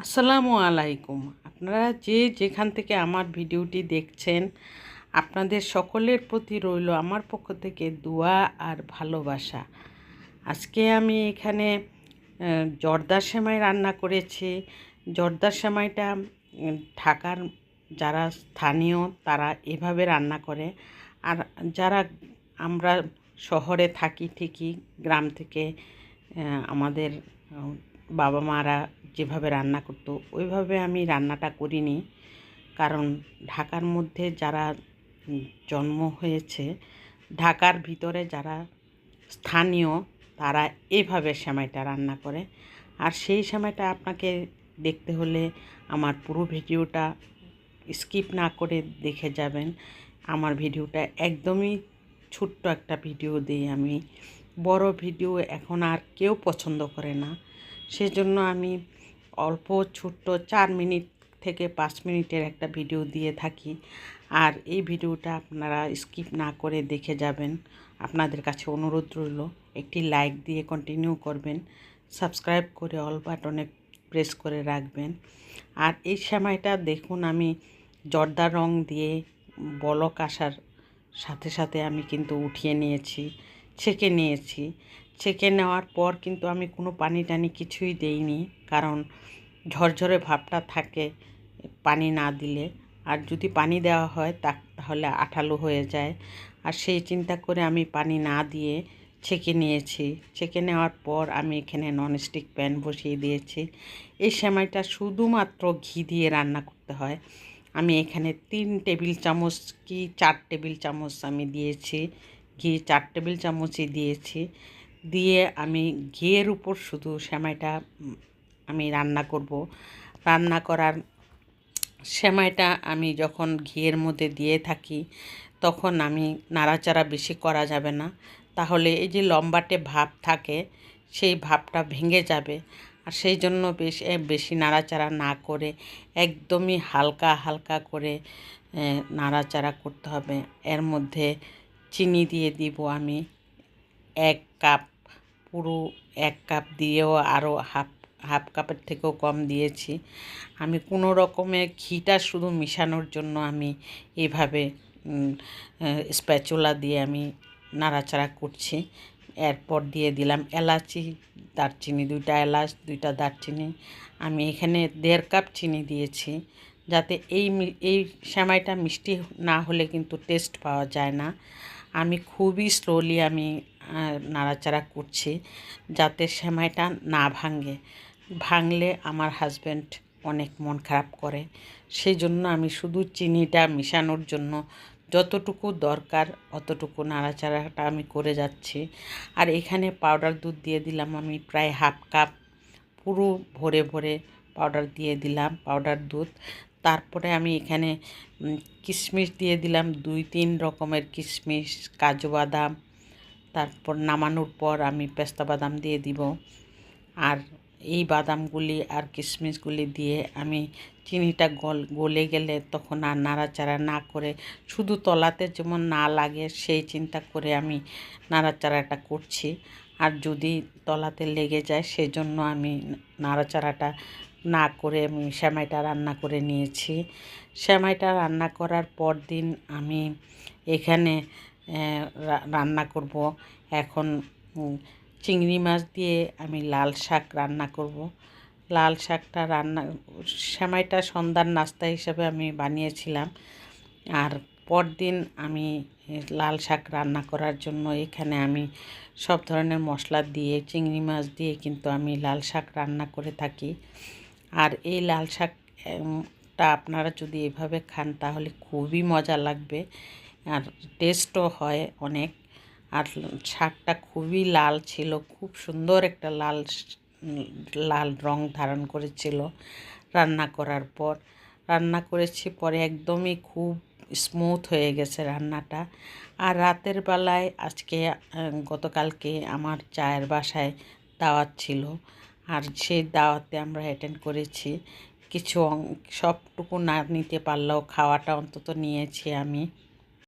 আসসালামু আলাইকুম। আপনারা যে যেখান থেকে আমার ভিডিওটি দেখছেন, আপনাদের সকলের প্রতি রইল আমার পক্ষ থেকে দোয়া আর ভালোবাসা। আজকে আমি এখানে জর্দা সেমাই রান্না করেছি। জর্দা সেমাইটা ঢাকার যারা স্থানীয় তারা এভাবে রান্না করে, আর যারা আমরা শহরে থাকি ঠিকই, গ্রাম থেকে আমাদের বাবা মারা যেভাবে রান্না করতো ওইভাবে আমি রান্নাটা করিনি। কারণ ঢাকার মধ্যে যারা জন্ম হয়েছে, ঢাকার ভিতরে যারা স্থানীয় তারা এভাবে সেমাইটা রান্না করে। আর সেই সেমাইটা আপনাকে দেখতে হলে আমার পুরো ভিডিওটা স্কিপ না করে দেখে যাবেন। আমার ভিডিওটা একদমই ছোট্ট একটা ভিডিও দিই আমি। বড় ভিডিও এখন আর কেউ পছন্দ করে না, সেজন্য আমি অল্প ছোট্ট 4 মিনিট থেকে 5 মিনিটের একটা ভিডিও দিয়ে থাকি। আর এই ভিডিওটা আপনারা স্কিপ না করে দেখে যাবেন। আপনাদের কাছে অনুরোধ রইল একটি লাইক দিয়ে কন্টিনিউ করবেন, সাবস্ক্রাইব করে অল বাটনে প্রেস করে রাখবেন। আর এই সেমাইটা দেখুন, আমি জর্দা রং দিয়ে বলক আসার সাথে সাথে আমি কিন্তু উঠিয়ে নিয়েছি, ছেঁকে নিয়েছি। ছেঁকে নেওয়ার পর কিন্তু আমি কোনো পানি টানি কিছুই দেইনি, কারণ ঝরঝরে ভাবটা থাকে পানি না দিলে। আর যদি পানি দেওয়া হয় তাহলে আঠালো হয়ে যায়। আর সেই চিন্তা করে আমি পানি না দিয়ে ছেঁকে নিয়েছি। ছেঁকে নেওয়ার পর আমি এখানে ননস্টিক প্যান বসিয়ে দিয়েছি। এই সেমাইটা শুধুমাত্র ঘি দিয়ে রান্না করতে হয়। আমি এখানে 3 টেবিল চামচ কি 4 টেবিল চামচ আমি দিয়েছি ঘি, 4 টেবিল চামচই দিয়েছি। দিয়ে আমি ঘিয়ের উপর শুধু সেমাইটা আমি রান্না করব। রান্না করার সেমাইটা আমি যখন ঘিয়ের মধ্যে দিয়ে থাকি তখন আমি নাড়াচাড়া বেশি করা যাবে না, তাহলে এই যে লম্বাটে ভাব থাকে সেই ভাবটা ভেঙে যাবে। আর সেই জন্য বেশি নাড়াচাড়া না করে একদমই হালকা হালকা করে নাড়াচাড়া করতে হবে। এর মধ্যে চিনি দিয়ে দিব আমি 1 কাপ, পুরো 1 কাপ দিয়েও আরও হাফ কাপের থেকেও কম দিয়েছি। আমি কোনো রকমে ঘিটা শুধু মিশানোর জন্য আমি এইভাবে স্প্যাচুলা দিয়ে আমি নাড়াচাড়া করছি। এরপর দিয়ে দিলাম এলাচি, দারচিনি, 2টা এলাচ, 2টা দারচিনি। আমি এখানে 1.5 কাপ চিনি দিয়েছি, যাতে এই সেমাইটা মিষ্টি না হলে কিন্তু টেস্ট পাওয়া যায় না। আমি খুবই স্লোলি আমি নাড়াচাড়া করছি যাতে সেমাইটা না ভাঙলে আমার হাজব্যান্ড অনেক মন খারাপ করে। সেই জন্য আমি শুধু চিনিটা মিশানোর জন্য যতটুকু দরকার অতটুকু নাড়াচাড়াটা আমি করে যাচ্ছি। আর এখানে পাউডার দুধ দিয়ে দিলাম আমি প্রায় হাফ কাপ, পুরো ভরে ভরে পাউডার দিয়ে দিলাম পাউডার দুধ। তারপরে আমি এখানে কিশমিশ দিয়ে দিলাম 2-3 রকমের কিশমিশ, কাজু বাদাম। তারপর নামানোর পর আমি পেস্তা বাদাম দিয়ে দিব। আর এই বাদামগুলি আর কিশমিশগুলি দিয়ে আমি চিনিটা গলে গেলে তখন আর নাড়াচাড়া না করে, শুধু তলাতে যেমন না লাগে সেই চিন্তা করে আমি নাড়াচাড়াটা করছি। আর যদি তলাতে লেগে যায় সেই জন্য আমি নাড়াচাড়াটা না করে আমি সেমাইটা রান্না করে নিয়েছি। সেমাইটা রান্না করার পর দিন আমি এখানে রান্না করব এখন চিংড়ি মাছ দিয়ে আমি লাল শাক রান্না করব। লাল শাকটা সেমাইটা সন্ধ্যার নাস্তা হিসেবে আমি বানিয়েছিলাম। আর পরদিন আমি লাল শাক রান্না করার জন্য এখানে আমি সব ধরনের মশলা দিয়ে চিংড়ি মাছ দিয়ে কিন্তু আমি লাল শাক রান্না করে থাকি। আর এই লাল শাকটা আপনারা যদি এভাবে খান তাহলে খুবই মজা লাগবে, আর টেস্টও হয় অনেক। আর শাকটা খুবই লাল ছিল, খুব সুন্দর একটা লাল রং ধারণ করেছিল। রান্না করেছি পরে একদমই খুব স্মুথ হয়ে গেছে রান্নাটা। আর রাতের বেলায় আজকে গতকালকে আমার চায়ের বাসায় দাওয়াত ছিল, আর সেই দাওয়াতে আমরা অ্যাটেন্ড করেছি। সবটুকু না নিতে পারলেও খাওয়াটা অন্তত নিয়েছি আমি।